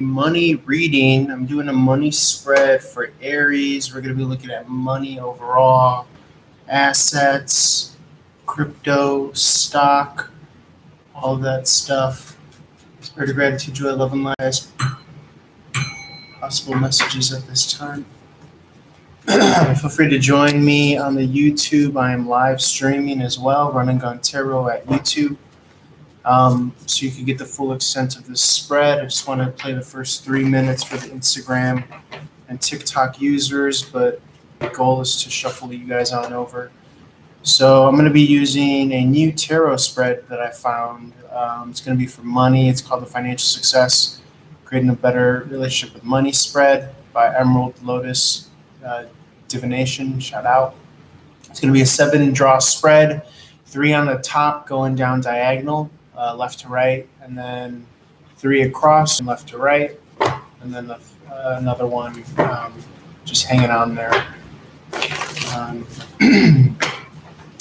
Money reading. I'm doing a money spread for Aries. We're going to be looking at money overall, assets, crypto, stock, all of that stuff. Spirit of gratitude, joy, love, and light. Possible messages at this time. Feel free to join me on the YouTube. I am live streaming as well, Run and Gun Tarot at YouTube. So you can get the full extent of this spread. I just want to play the first 3 minutes for the Instagram and TikTok users, but the goal is to shuffle you guys on over. So I'm going to be using a new tarot spread that I found. It's going to be for money. It's called the Financial Success, Creating a Better Relationship with Money spread by Emerald Lotus Divination. Shout out. It's going to be a 7 draw spread, 3 on the top going down diagonal. Left to right, and then 3 across and left to right, and then another one just hanging on there.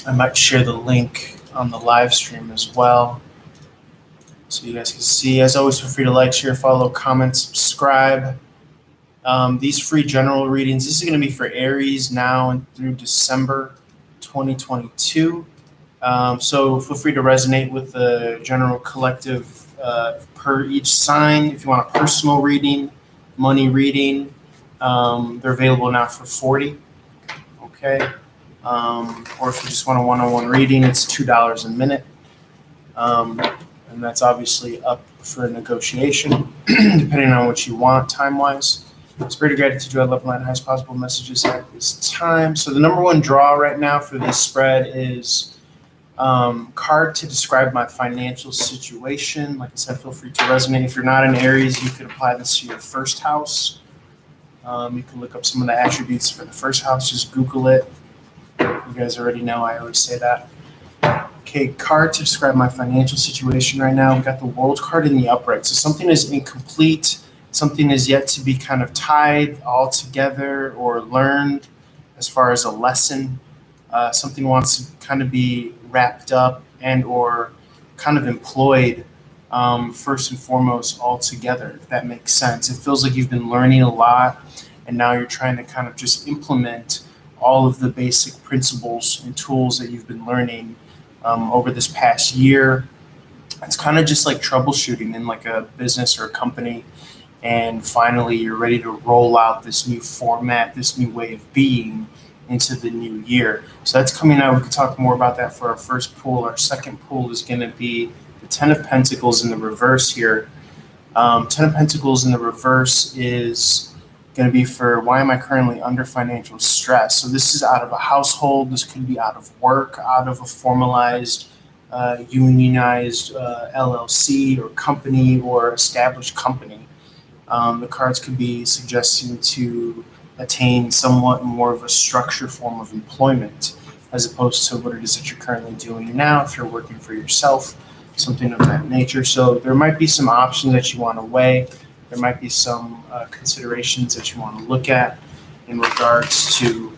I might share the link on the live stream as well, so you guys can see. As always, feel free to like, share, follow, comment, subscribe. These free general readings, this is going to be for Aries now and through December 2022. So feel free to resonate with the general collective per each sign. If you want a personal reading, money reading, they're available now for $40. Okay. Or if you just want a one-on-one reading, it's $2 a minute. And that's obviously up for negotiation, depending on what you want time-wise. Spirit of gratitude, joy, love, and light, highest possible messages at this time. So the number one draw right now for this spread is card to describe my financial situation. Like I said, feel free to resonate. If you're not in Aries, you could apply this to your first house. You can look up some of the attributes for the first house. Just Google it. You guys already know I always say that. Okay, card to describe my financial situation right now. We've got the World card in the upright. So something is incomplete. Something is yet to be kind of tied all together or learned as far as a lesson. Something wants to kind of be wrapped up and or kind of employed first and foremost all together, if that makes sense. It feels like you've been learning a lot and now you're trying to kind of just implement all of the basic principles and tools that you've been learning over this past year. It's kind of just like troubleshooting in like a business or a company, and finally you're ready to roll out this new format, this new way of being into the new year. So that's coming out. We could talk more about that for our first pool. Our second pool is going to be the 10 of Pentacles in the reverse here. 10 of Pentacles in the reverse is going to be for why am I currently under financial stress? So this is out of a household. This could be out of work, out of a formalized, unionized LLC or company or established company. The cards could be suggesting to attain somewhat more of a structured form of employment as opposed to what it is that you're currently doing now if you're working for yourself, something of that nature. So there might be some options that you want to weigh. There might be some considerations that you want to look at in regards to,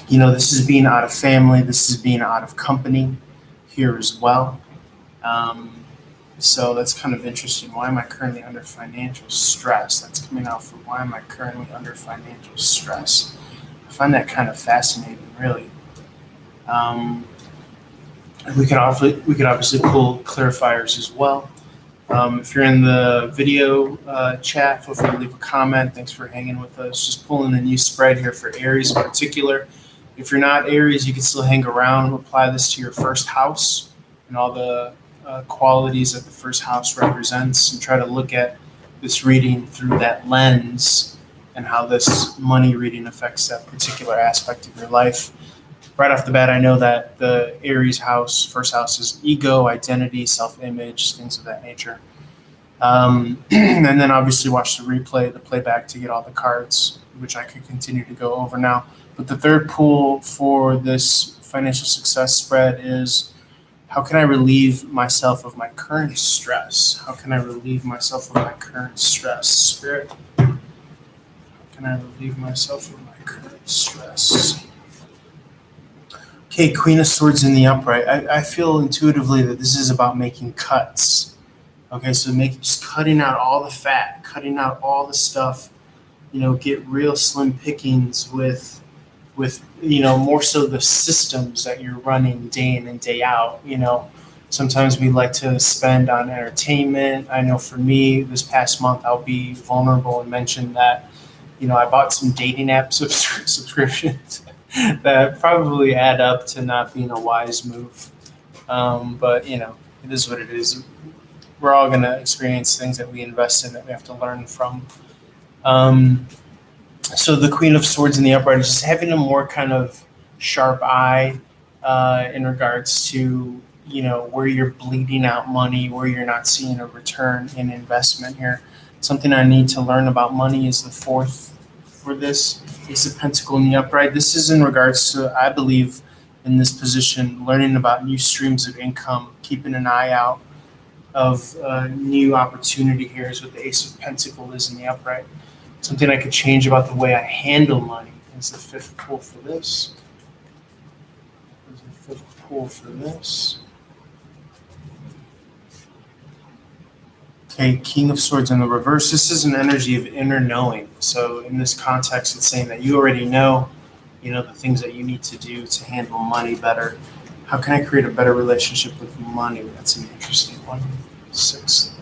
this is being out of family, this is being out of company here as well. So that's kind of interesting. Why am I currently under financial stress? That's coming out for why am I currently under financial stress? I find that kind of fascinating, really. We could obviously pull clarifiers as well. If you're in the video chat, feel free to leave a comment. Thanks for hanging with us. Just pulling a new spread here for Aries in particular. If you're not Aries, you can still hang around and apply this to your first house and all the qualities that the first house represents, and try to look at this reading through that lens and how this money reading affects that particular aspect of your life. Right off the bat, I know that the Aries house, first house, is ego, identity, self-image, things of that nature. And then obviously watch the replay, the playback to get all the cards, which I could continue to go over now. But the third pool for this financial success spread is, how can I relieve myself of my current stress? How can I relieve myself of my current stress? Spirit, how can I relieve myself of my current stress? Okay, Queen of Swords in the upright. I feel intuitively that this is about making cuts. Okay, so just cutting out all the fat, cutting out all the stuff, get real slim pickings with more so the systems that you're running day in and day out. Sometimes we like to spend on entertainment. I know for me this past month, I'll be vulnerable and mention that I bought some dating app subscriptions that probably add up to not being a wise move. But it is what it is. We're all going to experience things that we invest in that we have to learn from. So the Queen of Swords in the upright is just having a more kind of sharp eye in regards to where you're bleeding out money, where you're not seeing a return in investment here. Something I need to learn about money is the fourth for this Ace of Pentacle in the upright. This is in regards to, I believe, in this position, learning about new streams of income, keeping an eye out of new opportunity here is what the Ace of Pentacle is in the upright. Something I could change about the way I handle money is the fifth pull for this. There's the fifth pull for this. Okay, King of Swords in the reverse. This is an energy of inner knowing. So in this context, it's saying that you already know, the things that you need to do to handle money better. How can I create a better relationship with money? That's an interesting one. Sixth.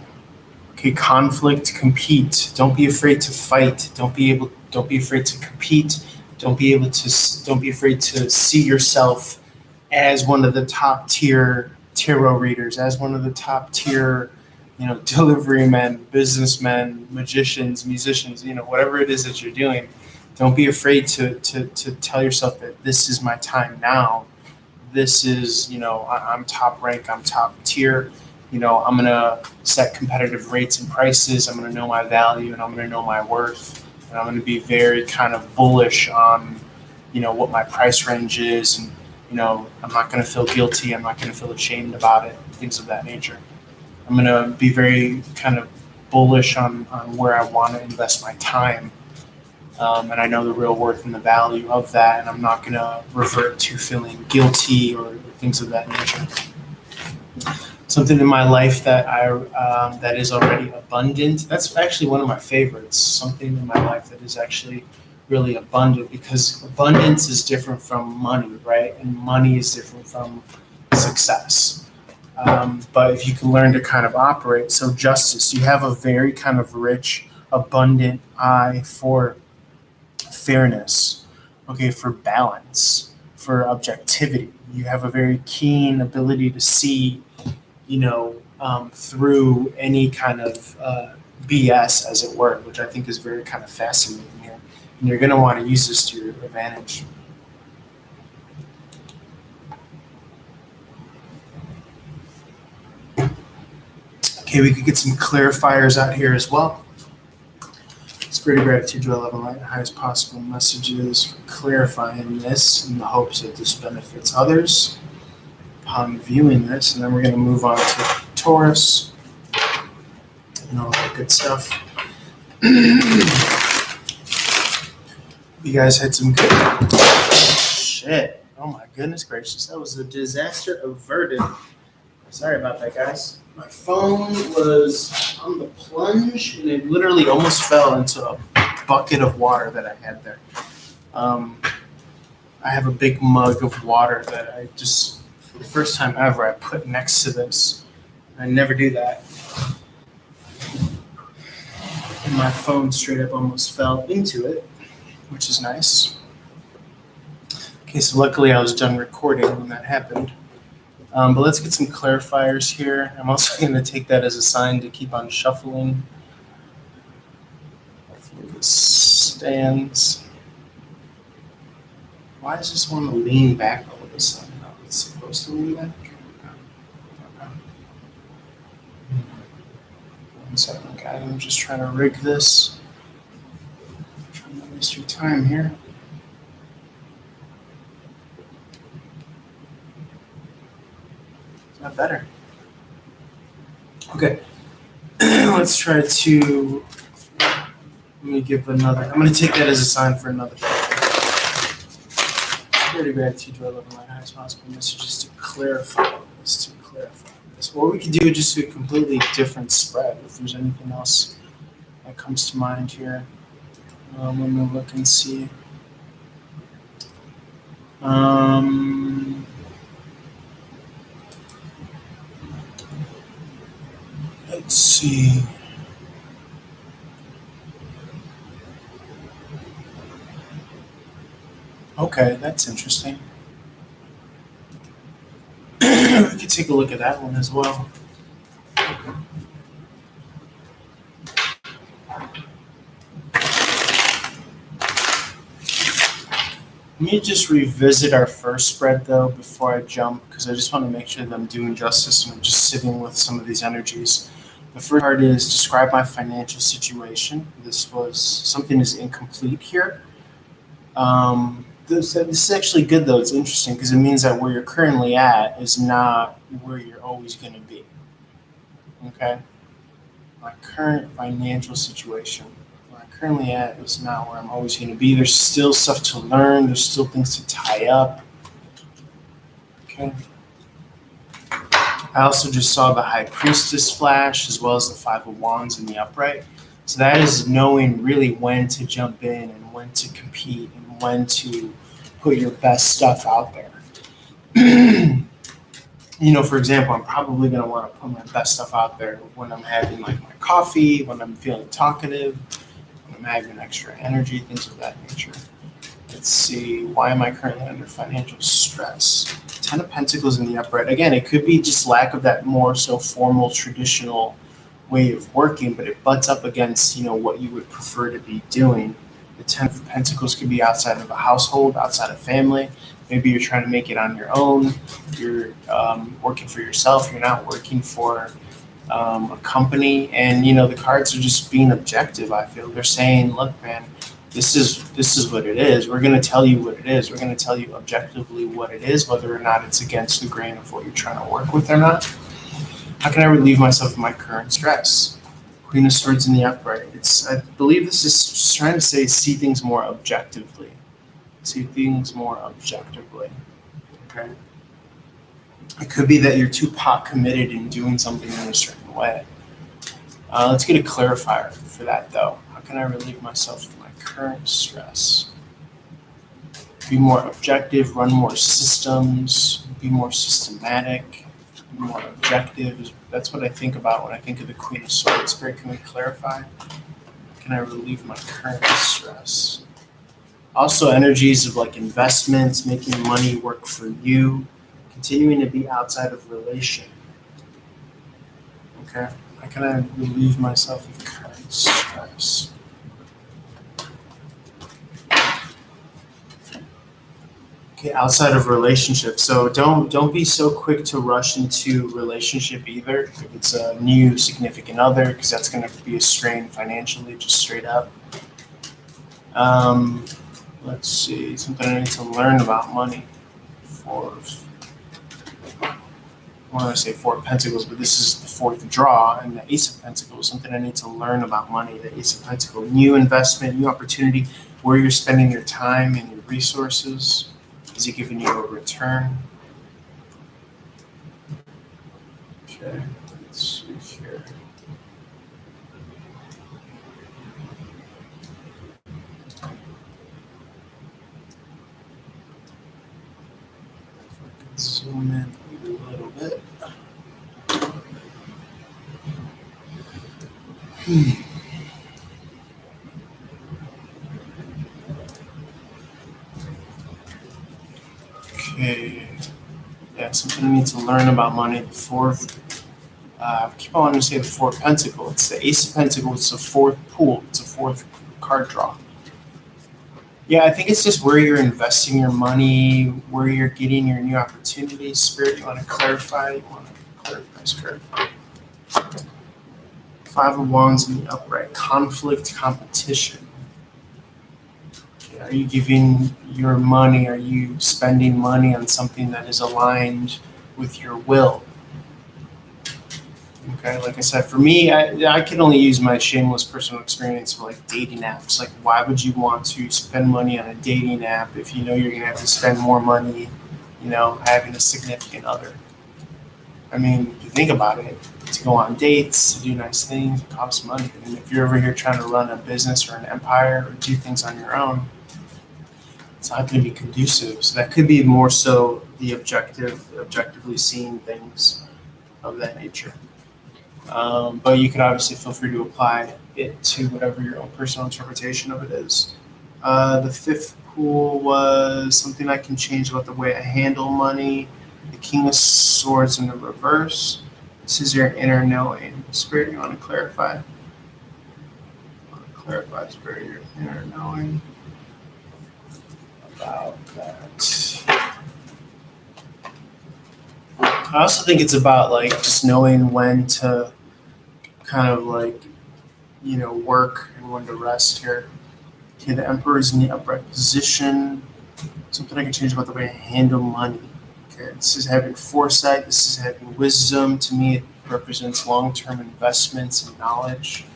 Okay, conflict, compete. Don't be afraid to fight. Don't be afraid to compete. Don't be afraid to see yourself as one of the top tier tarot readers, as one of the top tier, delivery men, businessmen, magicians, musicians, whatever it is that you're doing. Don't be afraid to tell yourself that this is my time now. This is, I'm top rank, I'm top tier. I'm going to set competitive rates and prices. I'm going to know my value and I'm going to know my worth. And I'm going to be very kind of bullish on, what my price range is. And, I'm not going to feel guilty. I'm not going to feel ashamed about it, things of that nature. I'm going to be very kind of bullish on where I want to invest my time. And I know the real worth and the value of that. And I'm not going to revert to feeling guilty or things of that nature. Something in my life that that is already abundant. That's actually one of my favorites. Something in my life that is actually really abundant, because abundance is different from money, right? And money is different from success. But if you can learn to kind of operate, so justice, you have a very kind of rich, abundant eye for fairness, okay, for balance, for objectivity. You have a very keen ability to see through any kind of BS, as it were, which I think is very kind of fascinating here. And you're going to want to use this to your advantage. Okay, we could get some clarifiers out here as well. Spirit of gratitude, do I love and light the highest possible messages for clarifying this in the hopes that this benefits others upon viewing this. And then we're going to move on to Taurus and all that good stuff. You guys had some good shit. Oh my goodness gracious. That was a disaster averted. Sorry about that, guys. My phone was on the plunge and it literally almost fell into a bucket of water that I had there. I have a big mug of water that I just, for the first time ever, I put next to this. I never do that. And my phone straight up almost fell into it, which is nice. Okay, so luckily I was done recording when that happened. But let's get some clarifiers here. I'm also going to take that as a sign to keep on shuffling. Hopefully this stands. Why does this want to lean back all of a sudden? No, it's supposed to lean back. One second, guys. I'm just trying to rig this. I'm trying to waste your time here. Not better. Okay. Let's try to. Let me give another. I'm going to take that as a sign for another. Spirit of gratitude, do I love and light highest possible messages to clarify this. Or we could do just a completely different spread if there's anything else that comes to mind here. Let me look and see. Let's see. Okay, that's interesting. We could take a look at that one as well. Let me just revisit our first spread though before I jump, because I just want to make sure that I'm doing justice and I'm just sitting with some of these energies. The first part is describe my financial situation. This was something is incomplete here. This is actually good though. It's interesting because it means that where you're currently at is not where you're always going to be. Okay? My current financial situation, where I'm currently at, is not where I'm always going to be. There's still stuff to learn. There's still things to tie up. Okay. I also just saw the High Priestess flash as well as the Five of Wands in the upright. So that is knowing really when to jump in and when to compete and when to put your best stuff out there. For example, I'm probably going to want to put my best stuff out there when I'm having like my coffee, when I'm feeling talkative, when I'm having extra energy, things of that nature. Let's see, why am I currently under financial stress? Ten of Pentacles in the upright. Again, it could be just lack of that more so formal, traditional way of working, but it butts up against, what you would prefer to be doing. The Ten of Pentacles could be outside of a household, outside of family. Maybe you're trying to make it on your own. You're working for yourself. You're not working for a company. And, the cards are just being objective, I feel. They're saying, look, man, this is what it is. We're going to tell you what it is. We're going to tell you objectively what it is, whether or not it's against the grain of what you're trying to work with or not. How can I relieve myself of my current stress? Queen of Swords in the upright. I believe this is trying to say see things more objectively. See things more objectively. Okay. It could be that you're too pot committed in doing something in a certain way. Let's get a clarifier for that though. How can I relieve myself of my current stress? Be more objective, run more systems, be more systematic, be more objective. That's what I think about when I think of the Queen of Swords. Spirit, can we clarify? Can I relieve my current stress? Also energies of like investments, making money work for you, continuing to be outside of relation. Okay. How can I relieve myself of current stress? Okay, outside of relationship. So don't be so quick to rush into relationship either. If it's a new significant other, because that's going to be a strain financially, just straight up. Let's see, something I need to learn about money. I want to say Four of Pentacles, but this is the fourth draw, and the Ace of Pentacles, something I need to learn about money. The Ace of Pentacles, new investment, new opportunity, where you're spending your time and your resources. Is it giving you a return? Okay, let's see here. Zoom in a little bit. Okay. Yeah, something I need to learn about money. The fourth. I keep on wanting to say the Four of Pentacles. It's the Ace of Pentacles. It's the fourth pool. It's a fourth card draw. Yeah, I think it's just where you're investing your money, where you're getting your new opportunities. Spirit, you want to clarify? You want to clarify, Spirit? Five of Wands in the upright. Conflict, competition. Okay, are you giving your money? Are you spending money on something that is aligned with your will? Okay, like I said, for me, I can only use my shameless personal experience for like dating apps. Like, why would you want to spend money on a dating app if you know you're going to have to spend more money, having a significant other? I mean, if you think about it, to go on dates, to do nice things, it costs money. I mean, if you're over here trying to run a business or an empire or do things on your own, it's not going to be conducive. So that could be more so the objectively seeing things of that nature. But you could obviously feel free to apply it to whatever your own personal interpretation of it is. The fifth pool was something I can change about the way I handle money. The King of Swords in the reverse. This is your inner knowing. Spirit, you want to clarify? Spirit, your inner knowing about that. I also think it's about like just knowing when to kind of like, work and when to rest here. Okay, the Emperor is in the upright position. Something I can change about the way I handle money. Okay, this is having foresight. This is having wisdom. To me, it represents long-term investments and knowledge.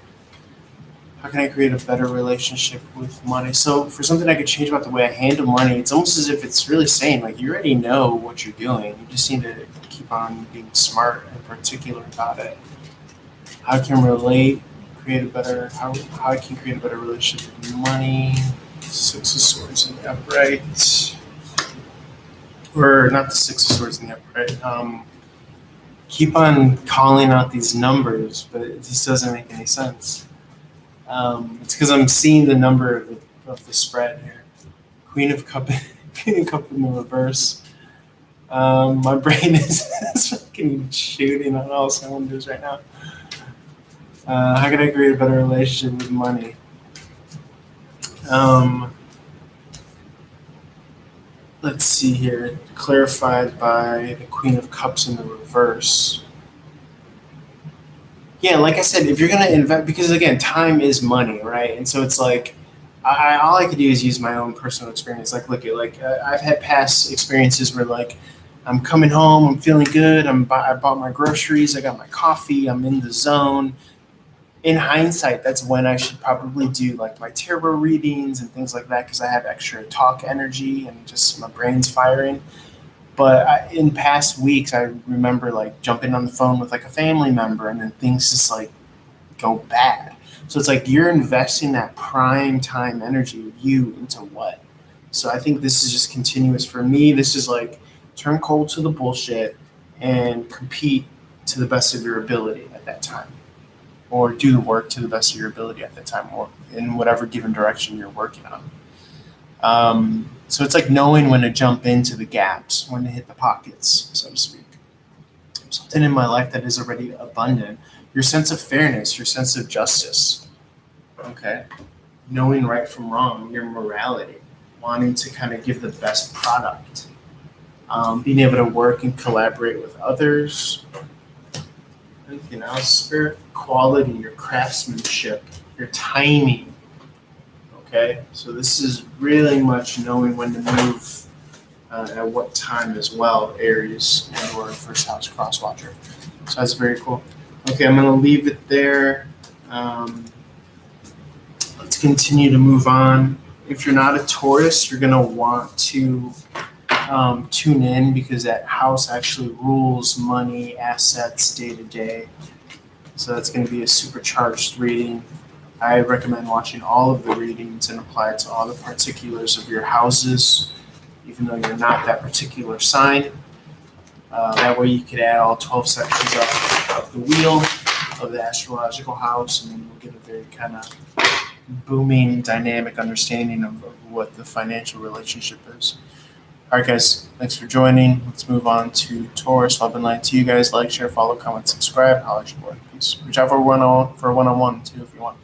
How can I create a better relationship with money? So for something I could change about the way I handle money, it's almost as if it's really saying, like, you already know what you're doing. You just need to keep on being smart and particular about it. How I can how I can create a better relationship with money. Six of Swords in the upright. Or not the Six of Swords in the upright. Keep on calling out these numbers, but it just doesn't make any sense. It's because I'm seeing the number of the spread here. Queen of Cup in the reverse. My brain is fucking shooting on all cylinders right now. How can I create a better relationship with money? Let's see here. Clarified by the Queen of Cups in the reverse. Yeah, like I said, if you're going to invest, because again, time is money, right? And so it's like, all I could do is use my own personal experience. Like, look at, I've had past experiences where, like, I'm coming home, I'm feeling good, I bought my groceries, I got my coffee, I'm in the zone. In hindsight, that's when I should probably do, like, my tarot readings and things like that, because I have extra talk energy and just my brain's firing. But in past weeks, I remember like jumping on the phone with like a family member and then things just like go bad. So it's like you're investing that prime time energy of you into what? So I think this is just continuous for me. This is like turn cold to the bullshit and compete to the best of your ability at that time. Or do the work to the best of your ability at that time or in whatever given direction you're working on. So it's like knowing when to jump into the gaps, when to hit the pockets, so to speak. Something in my life that is already abundant. Your sense of fairness, your sense of justice. Okay. Knowing right from wrong, your morality, wanting to kind of give the best product. Being able to work and collaborate with others. Anything else? Spirit quality, your craftsmanship, your timing. Okay, so this is really much knowing when to move at what time as well, Aries and or first house cross watcher. So that's very cool. Okay, I'm going to leave it there. Let's continue to move on. If you're not a Taurus, you're going to want to tune in because that house actually rules money, assets, day to day. So that's going to be a supercharged reading. I recommend watching all of the readings and apply it to all the particulars of your houses, even though you're not that particular sign. That way you could add all 12 sections of the wheel of the astrological house, and then you'll get a very kind of booming, dynamic understanding of what the financial relationship is. All right, guys, thanks for joining. Let's move on to Taurus. Love and light to you guys. Like, share, follow, comment, subscribe. I'll let you go. Peace. Reach out for a one-on-one too if you want.